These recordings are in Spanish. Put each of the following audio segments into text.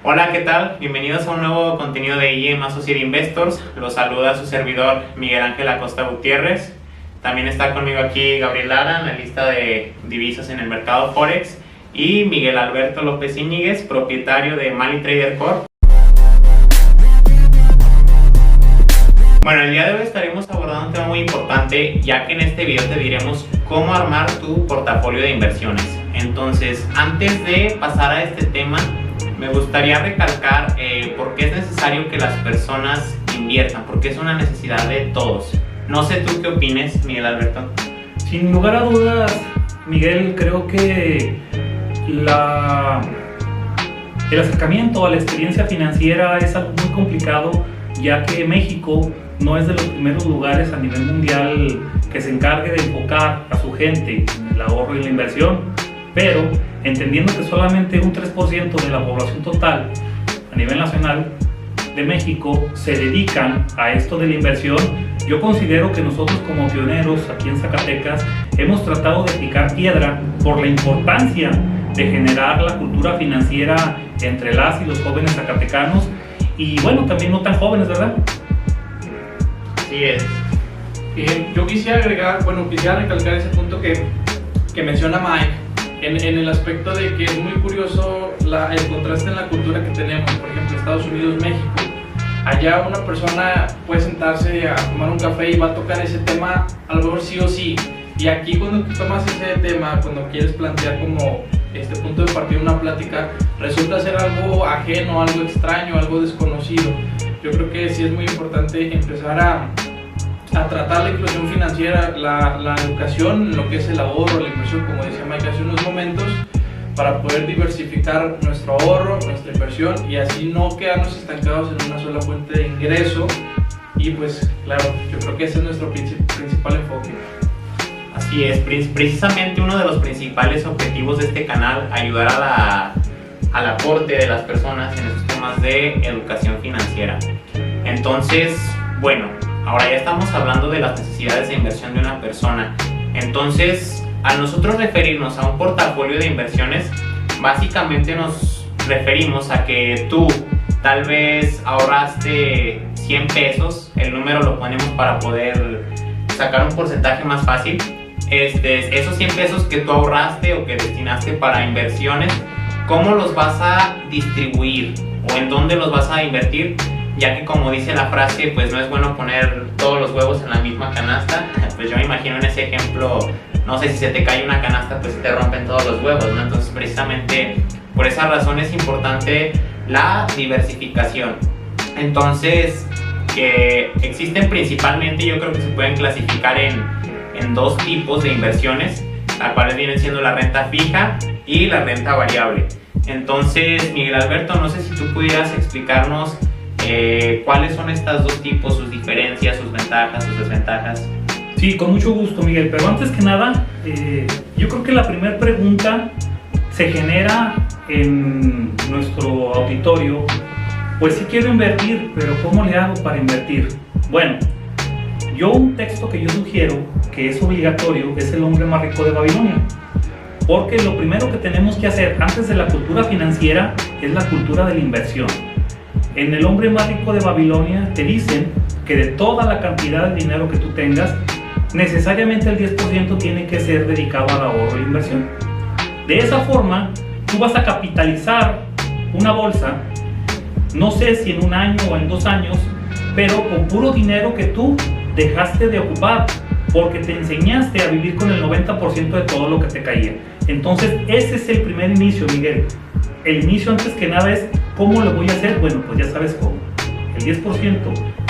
Hola, ¿qué tal? Bienvenidos a un nuevo contenido de IEM Associate Investors. Los saluda su servidor Miguel Ángel Acosta Gutiérrez. También está conmigo aquí Gabriel Lara, analista de divisas en el mercado Forex, y Miguel Alberto López Íñiguez, propietario de Mali Trader Corp. Bueno, el día de hoy estaremos abordando un tema muy importante, ya que en este video te diremos cómo armar tu portafolio de inversiones. Entonces, antes de pasar a este tema, me gustaría recalcar por qué es necesario que las personas inviertan, porque es una necesidad de todos. No sé tú qué opines, Miguel Alberto. Sin lugar a dudas, Miguel, creo que el acercamiento a la experiencia financiera es algo muy complicado, ya que México no es de los primeros lugares a nivel mundial que se encargue de enfocar a su gente en el ahorro y la inversión, pero entendiendo que solamente un 3% de la población total a nivel nacional de México se dedican a esto de la inversión, yo considero que nosotros como pioneros aquí en Zacatecas hemos tratado de picar piedra por la importancia de generar la cultura financiera entre las y los jóvenes zacatecanos, y bueno, también no tan jóvenes, ¿verdad? Así es. Yo quisiera recalcar ese punto que menciona Mike, en el aspecto de que es muy curioso el contraste en la cultura que tenemos. Por ejemplo, Estados Unidos, México. Allá una persona puede sentarse a tomar un café y va a tocar ese tema a lo mejor sí o sí. Y aquí cuando tú tomas ese tema, cuando quieres plantear como este punto de partida una plática, resulta ser algo ajeno, algo extraño, algo desconocido. Yo creo que sí es muy importante empezar a tratar la inclusión financiera, la educación, lo que es el ahorro, la inversión, como decía Mike hace unos momentos, para poder diversificar nuestro ahorro, nuestra inversión, y así no quedarnos estancados en una sola fuente de ingreso. Y pues claro, yo creo que ese es nuestro principal enfoque. Así es, precisamente uno de los principales objetivos de este canal, ayudar al aporte de las personas en estos temas de educación financiera. Entonces, bueno, ahora ya estamos hablando de las necesidades de inversión de una persona. Entonces, al nosotros referirnos a un portafolio de inversiones, básicamente nos referimos a que tú tal vez ahorraste 100 pesos, el número lo ponemos para poder sacar un porcentaje más fácil. Esos 100 pesos que tú ahorraste o que destinaste para inversiones, ¿cómo los vas a distribuir o en dónde los vas a invertir? Ya que, como dice la frase, pues no es bueno poner todos los huevos en la misma canasta. Pues yo me imagino en ese ejemplo, no sé, si se te cae una canasta, pues se te rompen todos los huevos, ¿no? Entonces, precisamente por esa razón es importante la diversificación. Entonces, que existen principalmente, yo creo que se pueden clasificar en dos tipos de inversiones, las cuales vienen siendo la renta fija y la renta variable. Entonces, Miguel Alberto, no sé si tú pudieras explicarnos cuáles son estos dos tipos, sus diferencias, sus ventajas, sus desventajas. Sí, con mucho gusto, Miguel, pero antes que nada, yo creo que la primera pregunta se genera en nuestro auditorio. Pues sí quiero invertir, pero ¿cómo le hago para invertir? Bueno, yo un texto que yo sugiero, que es obligatorio, es El hombre más rico de Babilonia. Porque lo primero que tenemos que hacer antes de la cultura financiera es la cultura de la inversión. En El hombre más rico de Babilonia te dicen que de toda la cantidad de dinero que tú tengas, necesariamente el 10% tiene que ser dedicado al ahorro y inversión. De esa forma, tú vas a capitalizar una bolsa, no sé si en un año o en 2 años, pero con puro dinero que tú dejaste de ocupar, porque te enseñaste a vivir con el 90% de todo lo que te caía. Entonces, ese es el primer inicio, Miguel. El inicio, antes que nada, es ¿cómo lo voy a hacer? Bueno, pues ya sabes cómo. El 10%,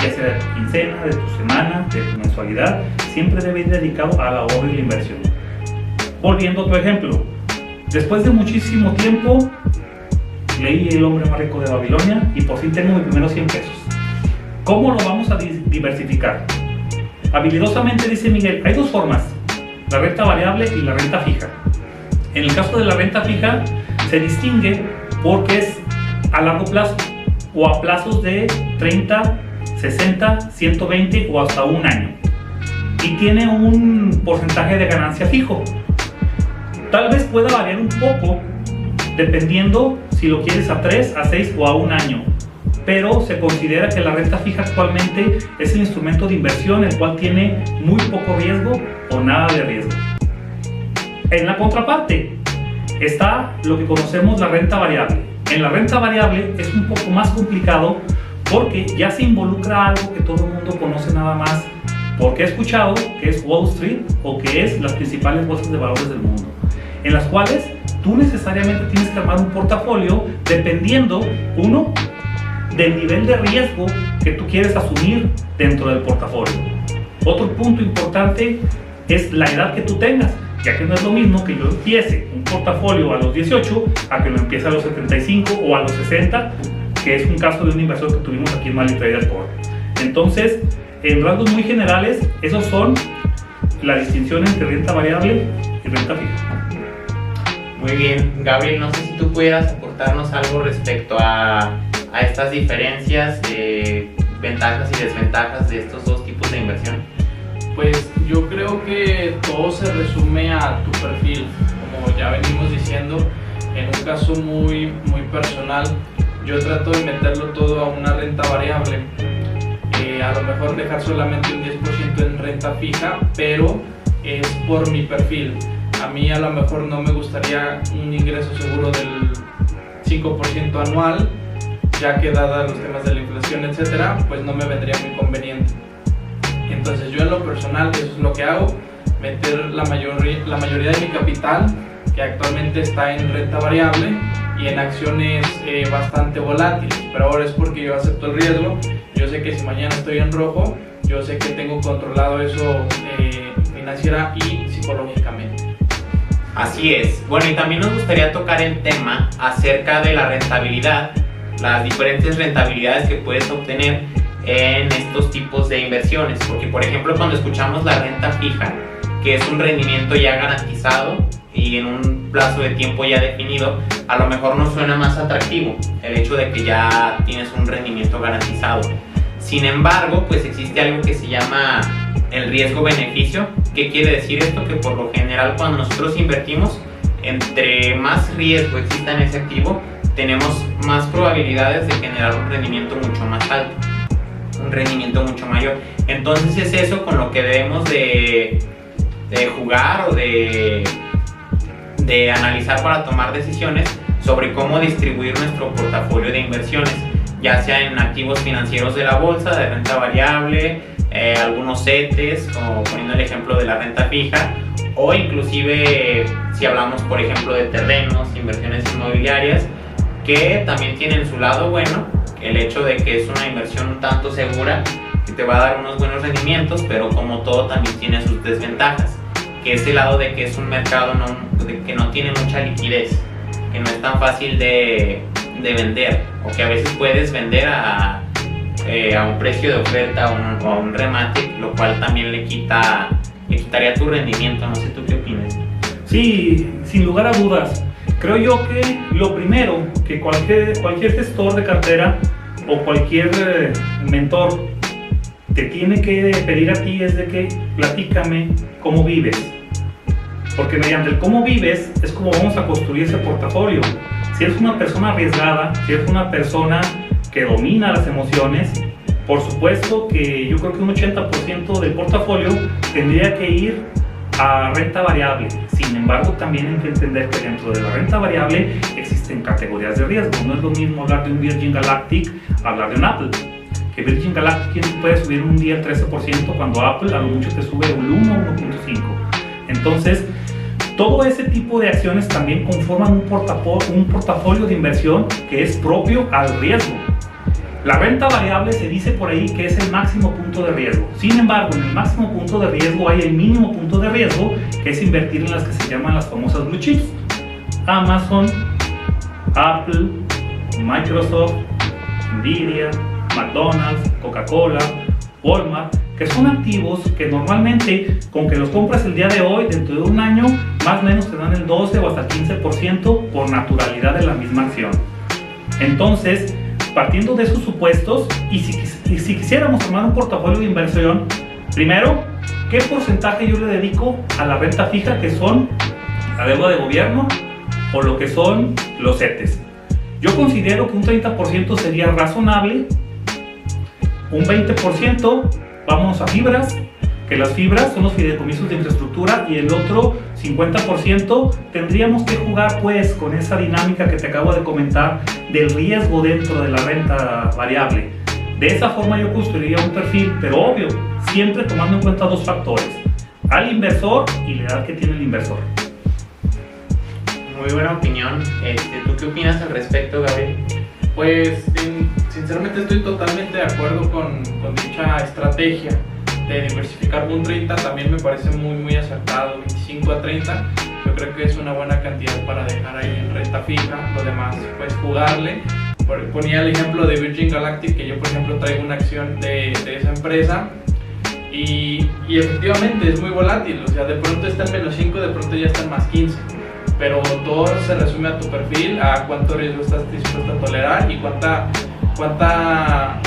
ya sea de tu quincena, de tu semana, de tu mensualidad, siempre debe ir dedicado al ahorro y la inversión. Volviendo a tu ejemplo, después de muchísimo tiempo, leí El hombre más rico de Babilonia y por fin tengo mis primeros 100 pesos. ¿Cómo lo vamos a diversificar? Habilidosamente, dice Miguel, hay dos formas: la renta variable y la renta fija. En el caso de la renta fija, se distingue porque es a largo plazo o a plazos de 30, 60, 120 o hasta un año, y tiene un porcentaje de ganancia fijo. Tal vez pueda variar un poco dependiendo si lo quieres a 3, a 6 o a 1 año. Pero se considera que la renta fija actualmente es el instrumento de inversión el cual tiene muy poco riesgo o nada de riesgo. En la contraparte está lo que conocemos la renta variable. En la renta variable es un poco más complicado porque ya se involucra algo que todo el mundo conoce nada más porque he escuchado, que es Wall Street o que es las principales bolsas de valores del mundo, en las cuales tú necesariamente tienes que armar un portafolio dependiendo, uno, del nivel de riesgo que tú quieres asumir dentro del portafolio. Otro punto importante es la edad que tú tengas, ya que no es lo mismo que yo empiece un portafolio a los 18 a que lo empiece a los 75 o a los 60, que es un caso de un inversor que tuvimos aquí en Mali Trader Corp. Entonces, en rasgos muy generales, esos son la distinción entre renta variable y renta fija. Muy bien, Gabriel, no sé si tú pudieras aportarnos algo respecto a estas diferencias de ventajas y desventajas de estos dos tipos de inversión. Pues yo creo que todo se resume a tu perfil, como ya venimos diciendo. En un caso muy personal, yo trato de meterlo todo a una renta variable, a lo mejor dejar solamente un 10% en renta fija, pero es por mi perfil. A mí a lo mejor no me gustaría un ingreso seguro del 5% anual, ya que dadas los temas de la inflación, etcétera, pues no me vendría muy conveniente. Entonces yo en lo personal eso es lo que hago, meter la mayoría de mi capital, que actualmente está en renta variable y en acciones bastante volátiles, pero ahora es porque yo acepto el riesgo. Yo sé que si mañana estoy en rojo, yo sé que tengo controlado eso financiera y psicológicamente. Así es. Bueno, y también nos gustaría tocar el tema acerca de la rentabilidad, las diferentes rentabilidades que puedes obtener en estos tipos de inversiones, porque por ejemplo cuando escuchamos la renta fija, que es un rendimiento ya garantizado y en un plazo de tiempo ya definido, a lo mejor nos suena más atractivo el hecho de que ya tienes un rendimiento garantizado. Sin embargo, pues existe algo que se llama el riesgo-beneficio. ¿Qué quiere decir esto? Que por lo general cuando nosotros invertimos, entre más riesgo exista en ese activo, tenemos más probabilidades de generar un rendimiento mucho más alto, un rendimiento mucho mayor. Entonces es eso con lo que debemos de jugar o de analizar para tomar decisiones sobre cómo distribuir nuestro portafolio de inversiones, ya sea en activos financieros de la bolsa, de renta variable, algunos CETES, como poniendo el ejemplo de la renta fija, o inclusive si hablamos por ejemplo de terrenos, inversiones inmobiliarias, que también tienen su lado bueno, el hecho de que es una inversión un tanto segura, que te va a dar unos buenos rendimientos, pero como todo también tiene sus desventajas, que es el lado de que es un mercado que no tiene mucha liquidez, que no es tan fácil de vender, o que a veces puedes vender a un precio de oferta o a un remate, lo cual también le quitaría tu rendimiento. No sé tú qué opinas. Sí, sin lugar a dudas. Creo yo que lo primero que cualquier gestor de cartera o cualquier mentor te tiene que pedir a ti es de que platícame cómo vives. Porque mediante el cómo vives es como vamos a construir ese portafolio. Si eres una persona arriesgada, si eres una persona que domina las emociones, por supuesto que yo creo que un 80% del portafolio tendría que ir a renta variable. Sin embargo, también hay que entender que dentro de la renta variable existen categorías de riesgo. No es lo mismo hablar de un Virgin Galactic a hablar de un Apple. Que Virgin Galactic puede subir un día el 13% cuando Apple a lo mucho te sube un 1 o 1.5. Entonces, todo ese tipo de acciones también conforman un portafolio de inversión que es propio al riesgo. La renta variable se dice por ahí que es el máximo punto de riesgo. Sin embargo, en el máximo punto de riesgo hay el mínimo punto de riesgo, que es invertir en las que se llaman las famosas blue chips. Amazon, Apple, Microsoft, Nvidia, McDonald's, Coca-Cola, Walmart, que son activos que normalmente con que los compras el día de hoy, dentro de un año, más o menos te dan el 12 o hasta 15% por naturalidad de la misma acción. Entonces, partiendo de esos supuestos, y si quisiéramos tomar un portafolio de inversión, primero, ¿qué porcentaje yo le dedico a la renta fija, que son la deuda de gobierno o lo que son los CETES? Yo considero que un 30% sería razonable, un 20% vamos a fibras, que las fibras son los fideicomisos de infraestructura, y el otro 50% tendríamos que jugar pues con esa dinámica que te acabo de comentar del riesgo dentro de la renta variable. De esa forma yo construiría un perfil, pero obvio, siempre tomando en cuenta dos factores: al inversor y la edad que tiene el inversor. Muy buena opinión. ¿Tú qué opinas al respecto, Gabriel? Pues sinceramente estoy totalmente de acuerdo con dicha estrategia de diversificar. Un 30 también me parece muy acertado, 25 a 30 yo creo que es una buena cantidad para dejar ahí en renta fija. Lo demás pues jugarle. Ponía el ejemplo de Virgin Galactic, que yo por ejemplo traigo una acción de esa empresa y efectivamente es muy volátil, o sea, de pronto está en -5, de pronto ya está en +15, pero todo se resume a tu perfil, a cuánto riesgo estás dispuesto a tolerar y cuánta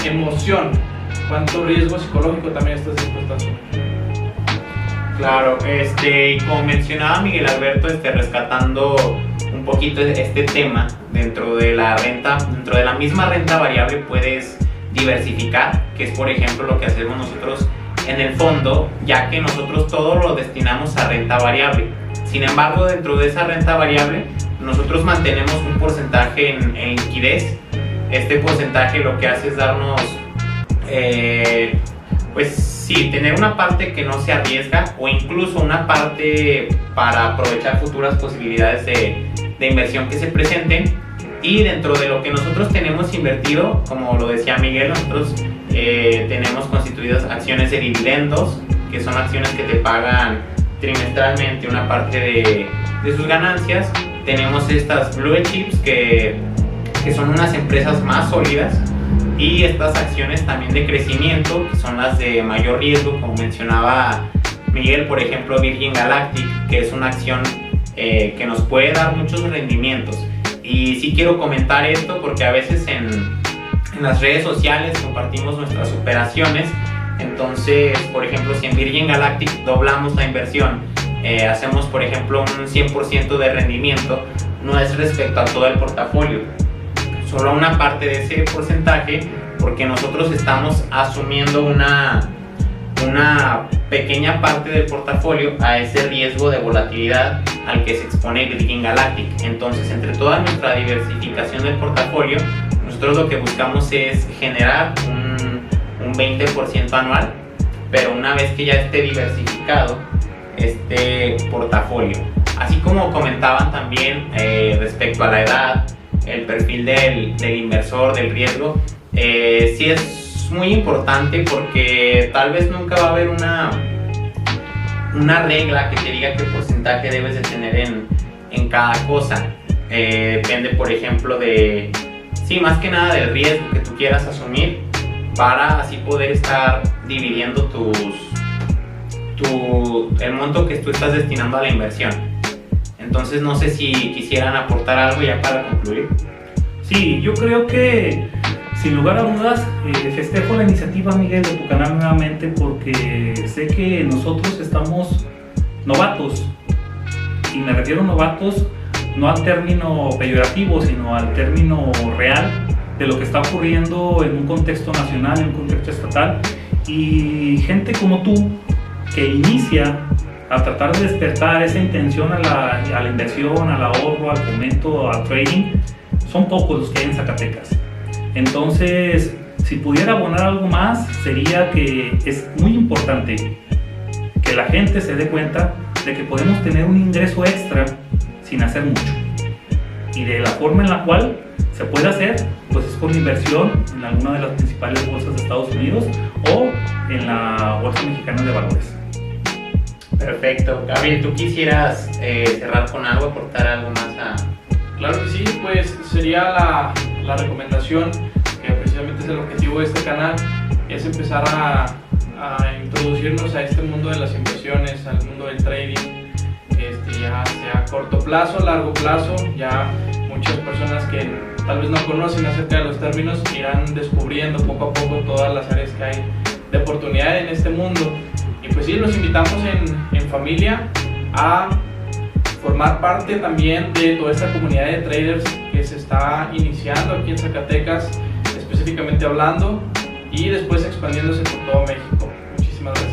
emoción, cuánto riesgo psicológico también estás dispuesto a asumir. Claro, y como mencionaba Miguel Alberto, rescatando un poquito este tema, dentro de la misma renta variable puedes diversificar, que es por ejemplo lo que hacemos nosotros en el fondo, ya que nosotros todo lo destinamos a renta variable. Sin embargo, dentro de esa renta variable, nosotros mantenemos un porcentaje en liquidez. Este porcentaje lo que hace es darnos, pues sí, tener una parte que no se arriesga, o incluso una parte para aprovechar futuras posibilidades de inversión que se presenten. Y dentro de lo que nosotros tenemos invertido, como lo decía Miguel, nosotros tenemos constituidas acciones de dividendos, que son acciones que te pagan trimestralmente una parte de sus ganancias. Tenemos estas blue chips que son unas empresas más sólidas, y estas acciones también de crecimiento, que son las de mayor riesgo, como mencionaba Miguel, por ejemplo Virgin Galactic, que es una acción que nos puede dar muchos rendimientos. Y sí quiero comentar esto porque a veces en las redes sociales compartimos nuestras operaciones. Entonces, por ejemplo, si en Virgin Galactic doblamos la inversión, hacemos por ejemplo un 100% de rendimiento, no es respecto a todo el portafolio, solo a una parte de ese porcentaje, porque nosotros estamos asumiendo una pequeña parte del portafolio a ese riesgo de volatilidad al que se expone Virgin Galactic. Entonces, entre toda nuestra diversificación del portafolio, nosotros lo que buscamos es generar un 20% anual, pero una vez que ya esté diversificado este portafolio. Así como comentaban también respecto a la edad, el perfil del inversor, del riesgo, sí es muy importante, porque tal vez nunca va a haber una regla que te diga qué porcentaje debes de tener en cada cosa. Depende, por ejemplo, más que nada del riesgo que tú quieras asumir, para así poder estar dividiendo el monto que tú estás destinando a la inversión. Entonces, no sé si quisieran aportar algo ya para concluir. Sí, yo creo que sin lugar a dudas festejo la iniciativa, Miguel, de tu canal nuevamente, porque sé que nosotros estamos novatos, y me refiero a novatos no al término peyorativo, sino al término real de lo que está ocurriendo en un contexto nacional, en un contexto estatal, y gente como tú que inicia a tratar de despertar esa intención a la inversión, al ahorro, al fomento, al trading, son pocos los que hay en Zacatecas. Entonces, si pudiera abonar algo más, sería que es muy importante que la gente se dé cuenta de que podemos tener un ingreso extra sin hacer mucho, y de la forma en la cual se puede hacer pues es con inversión en alguna de las principales bolsas de Estados Unidos o en la Bolsa Mexicana de Valores. Perfecto. Gabriel, ¿tú quisieras cerrar con algo, aportar algo más a...? Claro que sí, pues sería la recomendación, que precisamente es el objetivo de este canal, es empezar a introducirnos a este mundo de las inversiones, al mundo del trading, ya sea a corto plazo, largo plazo. Ya muchas personas que tal vez no conocen acerca de los términos irán descubriendo poco a poco todas las áreas que hay de oportunidad en este mundo. Y pues sí, los invitamos en familia a formar parte también de toda esta comunidad de traders que se está iniciando aquí en Zacatecas, específicamente hablando, y después expandiéndose por todo México. Muchísimas gracias.